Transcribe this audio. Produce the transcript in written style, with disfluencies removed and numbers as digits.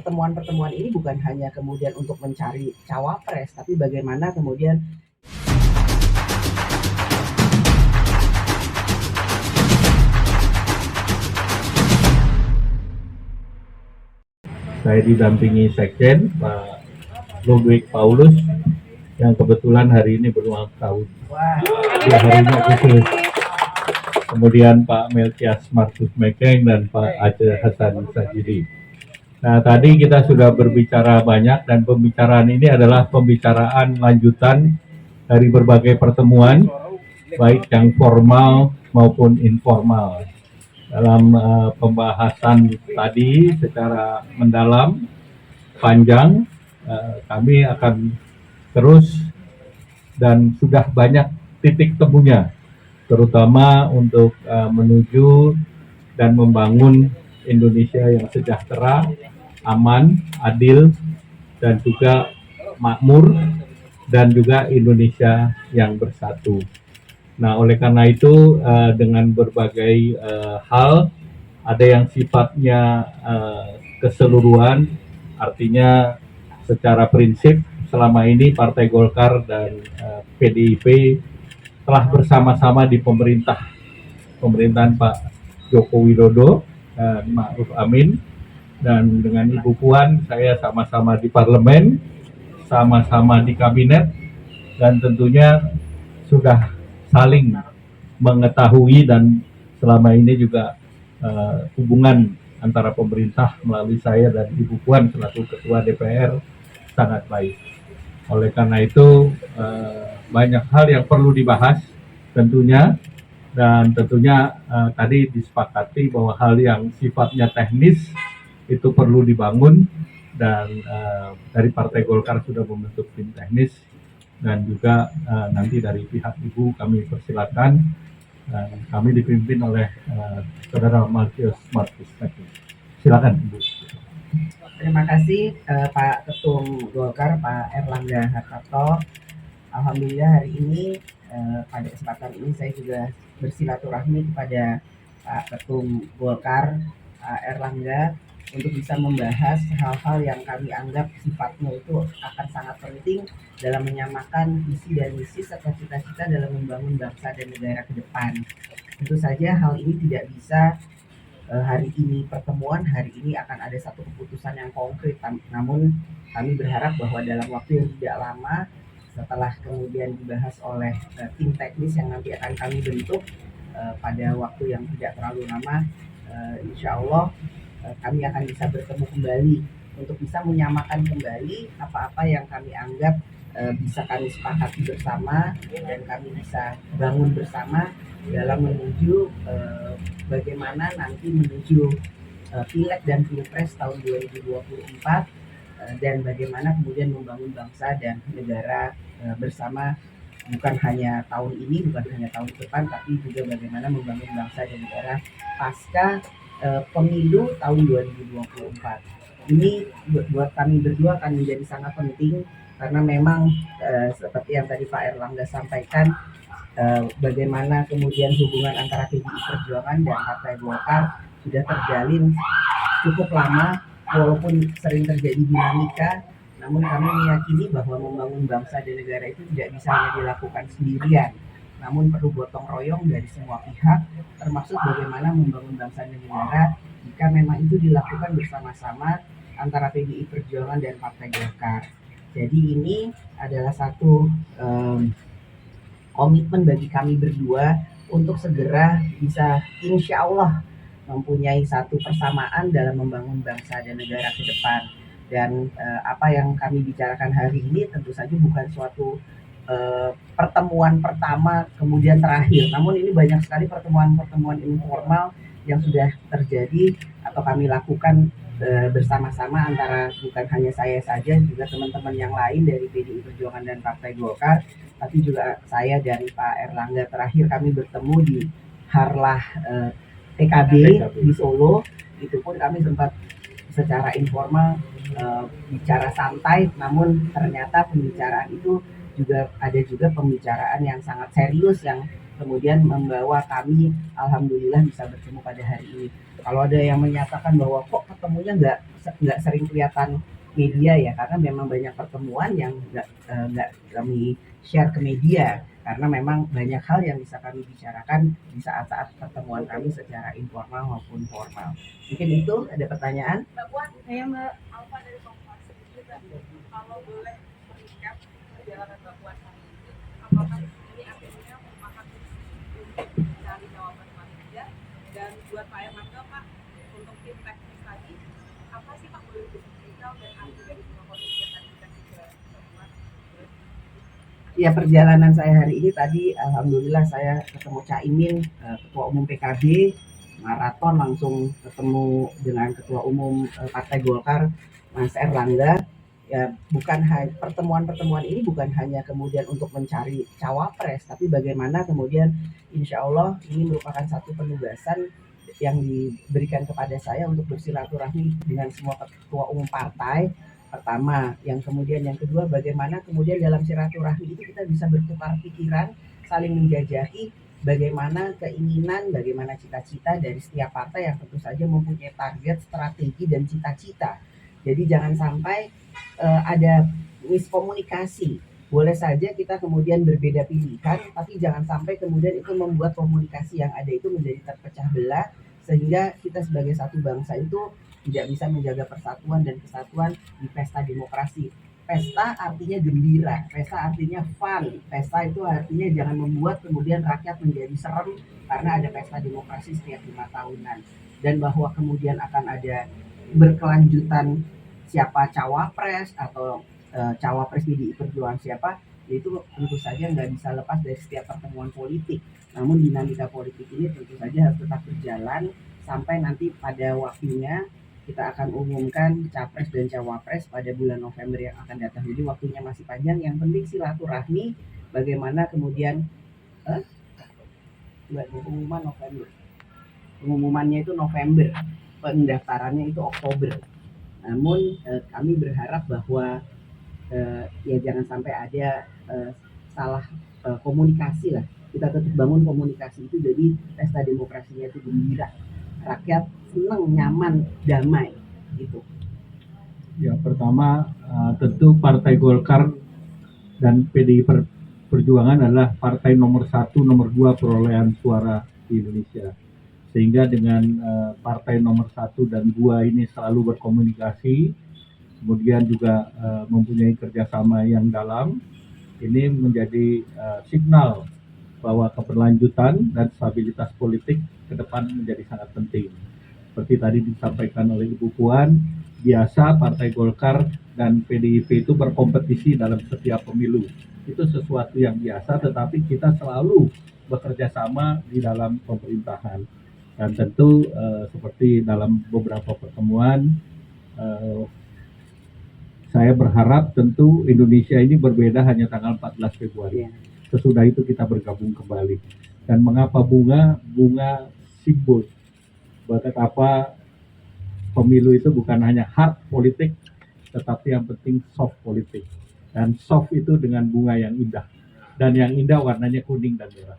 pertemuan-pertemuan ini bukan hanya kemudian untuk mencari cawapres, tapi bagaimana kemudian saya didampingi Sekjen Pak Ludwig Paulus yang kebetulan hari ini berulang tahun. Ya, harinya khusus. Kemudian Pak Melkias Markus Mekeng dan Pak Aceh Hasan Sajidi. Nah, tadi kita sudah berbicara banyak dan pembicaraan ini adalah pembicaraan lanjutan dari berbagai pertemuan, baik yang formal maupun informal. Dalam pembahasan tadi secara mendalam, panjang, kami akan terus dan sudah banyak titik temunya, terutama untuk menuju dan membangun Indonesia yang sejahtera, aman, adil, dan juga makmur, dan juga Indonesia yang bersatu. Nah, oleh karena itu dengan berbagai hal, ada yang sifatnya keseluruhan, artinya secara prinsip selama ini Partai Golkar dan PDIP telah bersama-sama di pemerintahan Pak Joko Widodo dan Ma'ruf Amin, dan dengan Ibu Puan saya sama-sama di parlemen, sama-sama di kabinet, dan tentunya sudah saling mengetahui dan selama ini juga hubungan antara pemerintah melalui saya dan Ibu Puan selaku Ketua DPR sangat baik. Oleh karena itu banyak hal yang perlu dibahas tentunya, dan tentunya tadi disepakati bahwa hal yang sifatnya teknis itu perlu dibangun, dan dari Partai Golkar sudah membentuk tim teknis, dan juga nanti dari pihak Ibu kami persilakan, kami dipimpin oleh Saudara Melkias Markus. Silakan Ibu. terima kasih Pak Ketum Golkar, Pak Erlangga Hartarto. Alhamdulillah hari ini pada kesempatan ini saya juga bersilaturahmi kepada Pak Ketum Golkar, Pak Erlangga, untuk bisa membahas hal-hal yang kami anggap sifatnya itu akan sangat penting dalam menyamakan visi dan misi serta cita-cita dalam membangun bangsa dan negara ke depan. Tentu saja hal ini tidak bisa hari ini pertemuan, hari ini akan ada satu keputusan yang konkret, namun kami berharap bahwa dalam waktu yang tidak lama setelah kemudian dibahas oleh tim teknis yang nanti akan kami bentuk pada waktu yang tidak terlalu lama, insya Allah kami akan bisa bertemu kembali untuk bisa menyamakan kembali apa-apa yang kami anggap bisa kami sepakati bersama dan kami bisa bangun bersama dalam menuju bagaimana nanti menuju Pileg dan Pilpres tahun 2024 dan bagaimana kemudian membangun bangsa dan negara bersama, bukan hanya tahun ini, bukan hanya tahun depan, tapi juga bagaimana membangun bangsa dan negara pasca pemilu tahun 2024. Ini buat kami berdua akan menjadi sangat penting karena memang seperti yang tadi Pak Erlangga sampaikan, bagaimana kemudian hubungan antara PDI Perjuangan dan Partai Golkar sudah terjalin cukup lama, walaupun sering terjadi dinamika, namun kami meyakini bahwa membangun bangsa dan negara itu tidak bisa hanya dilakukan sendirian, namun perlu gotong royong dari semua pihak, termasuk bagaimana membangun bangsa dan negara jika memang itu dilakukan bersama-sama antara PDI Perjuangan dan Partai Golkar. Jadi ini adalah satu komitmen bagi kami berdua untuk segera bisa insya Allah mempunyai satu persamaan dalam membangun bangsa dan negara ke depan. Dan apa yang kami bicarakan hari ini tentu saja bukan suatu pertemuan pertama kemudian terakhir, namun ini banyak sekali pertemuan-pertemuan informal yang sudah terjadi atau kami lakukan bersama-sama antara bukan hanya saya saja, juga teman-teman yang lain dari PDI Perjuangan dan Partai Golkar, tapi juga saya dan Pak Erlangga. Terakhir kami bertemu di Harlah PKB di Solo, itu pun kami sempat secara informal bicara santai, namun ternyata pembicaraan itu juga ada juga pembicaraan yang sangat serius yang kemudian membawa kami alhamdulillah bisa bertemu pada hari ini. Kalau ada yang menyatakan bahwa kok ketemunya nggak sering kelihatan media ya, karena memang banyak pertemuan yang nggak kami share ke media, karena memang banyak hal yang bisa kami bicarakan di saat-saat pertemuan kami secara informal maupun formal. Mungkin itu ada pertanyaan? Mbak Puan, saya Mbak Alfa dari Kompas juga. Kalau boleh merecap perjalanan Mbak Puan hari ini, apakah ini akhirnya merupakan untuk mencari jawaban manusia, dan buat Pak Erlangga Pak, untuk tim teknis tadi, apa sih Pak boleh detail dan arti dari semua kondisi yang tadi kita juga temukan? Ya, perjalanan saya hari ini tadi alhamdulillah saya ketemu Caimin, Ketua Umum PKB, maraton langsung ketemu dengan Ketua Umum Partai Golkar, Mas Erlangga. Ya, bukan pertemuan-pertemuan ini bukan hanya kemudian untuk mencari cawapres, tapi bagaimana kemudian insya Allah ini merupakan satu penugasan yang diberikan kepada saya untuk bersilaturahmi dengan semua ketua umum partai. Pertama, yang kedua, bagaimana kemudian dalam silaturahmi itu kita bisa bertukar pikiran, saling menjajahi bagaimana keinginan, bagaimana cita-cita dari setiap partai yang tentu saja mempunyai target, strategi, dan cita-cita. Jadi jangan sampai ada miskomunikasi. Boleh saja kita kemudian berbeda pilihan, tapi jangan sampai kemudian itu membuat komunikasi yang ada itu menjadi terpecah belah, sehingga kita sebagai satu bangsa itu tidak bisa menjaga persatuan dan kesatuan di pesta demokrasi. Pesta artinya gembira, pesta artinya fun, pesta itu artinya jangan membuat kemudian rakyat menjadi serem karena ada pesta demokrasi setiap 5 tahunan. Dan bahwa kemudian akan ada berkelanjutan siapa cawapres atau cawapres PDI Perjuangan siapa, itu tentu saja nggak bisa lepas dari setiap pertemuan politik. Namun dinamika politik ini tentu saja harus tetap berjalan sampai nanti pada waktunya kita akan umumkan capres dan cawapres pada bulan November yang akan datang. Jadi waktunya masih panjang. Yang penting silaturahmi, bagaimana kemudian pengumuman November. Pengumumannya itu November, pendaftarannya itu Oktober. Namun kami berharap bahwa ya jangan sampai ada salah komunikasi lah. Kita tetap bangun komunikasi itu, jadi pesta demokrasinya itu gembira, rakyat senang, nyaman, damai gitu. Ya, pertama tentu Partai Golkar dan PDI Perjuangan adalah partai nomor 1, nomor 2 perolehan suara di Indonesia. Sehingga dengan partai nomor 1 dan 2 ini selalu berkomunikasi, kemudian juga mempunyai kerjasama yang dalam, ini menjadi signal bahwa keberlanjutan dan stabilitas politik ke depan menjadi sangat penting. Seperti tadi disampaikan oleh Ibu Puan, biasa Partai Golkar dan PDIP itu berkompetisi dalam setiap pemilu. Itu sesuatu yang biasa, tetapi kita selalu bekerja sama di dalam pemerintahan. Dan tentu seperti dalam beberapa pertemuan, saya berharap tentu Indonesia ini berbeda hanya tanggal 14 Februari. Sesudah itu kita bergabung kembali. Dan mengapa bunga simbol. Betapa pemilu itu bukan hanya hard politik, tetapi yang penting soft politik. Dan soft itu dengan bunga yang indah. Dan yang indah warnanya kuning dan merah.